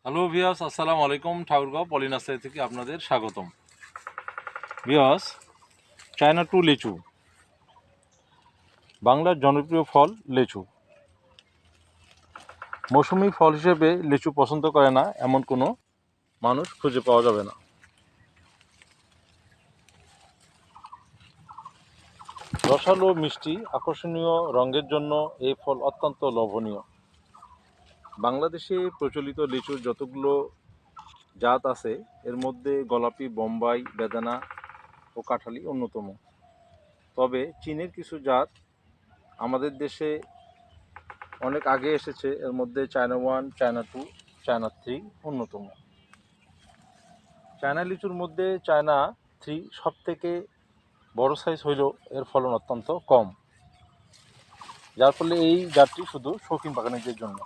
Hello viewers, আসসালামু আলাইকুম। ঠাকুরগাঁও পলিনার্সারি থেকে আপনাদের স্বাগতম। ভিউয়ার্স, চায়না টু লিচু, বাংলার জনপ্রিয় ফল লিচু। মৌসুমি ফল হিসেবে লিচু পছন্দ করে না এমন কোনো মানুষ খুঁজে পাওয়া যাবে না। রসালো, মিষ্টি, আকর্ষণীয় রঙের জন্য এই ফল অত্যন্ত লোভনীয়। বাংলাদেশে প্রচলিত লিচুর যতগুলো জাত আছে এর মধ্যে গোলাপি, বোম্বাই, বেদানা ও কাঁঠালি অন্যতম। তবে চীনের কিছু জাত আমাদের দেশে অনেক আগে এসেছে। এর মধ্যে চায়না 1, চায়না 2, চায়না 3 অন্যতম। চায়না লিচুর মধ্যে চায়না 3 সবথেকে বড় সাইজ হইলেও এর ফলন অত্যন্ত কম, যার ফলে এই জাতটি শুধু শৌখিন বাগানীদের জন্য।